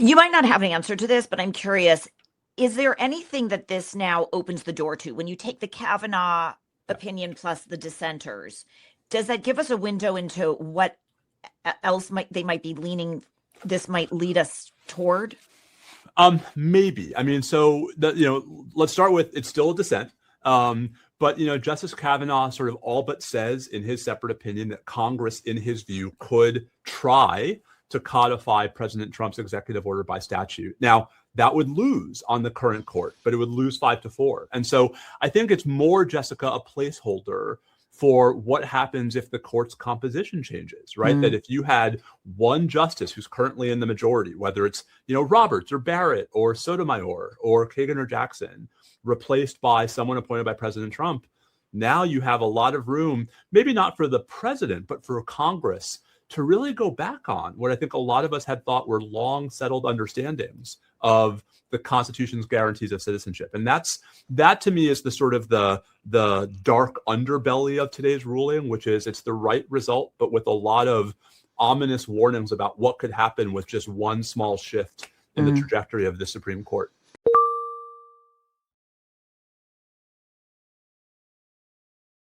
You might not have an answer to this, but I'm curious. Is there anything that this now opens the door to? When you take the Kavanaugh Yeah. opinion plus the dissenters, does that give us a window into what else they might be leaning, this might lead us toward? Maybe. I mean, let's start with it's still a dissent. But Justice Kavanaugh sort of all but says in his separate opinion that Congress, in his view, could try to codify President Trump's executive order by statute. Now, that would lose on the current court, but it would lose 5-4. And so I think it's more, Jessica, a placeholder for what happens if the court's composition changes, right? That if you had one justice who's currently in the majority, whether it's, Roberts or Barrett or Sotomayor or Kagan or Jackson, replaced by someone appointed by President Trump, now you have a lot of room, maybe not for the president, but for Congress to really go back on what I think a lot of us had thought were long settled understandings of the Constitution's guarantees of citizenship. And that to me is the sort of the dark underbelly of today's ruling, which is it's the right result, but with a lot of ominous warnings about what could happen with just one small shift in the trajectory of the Supreme Court.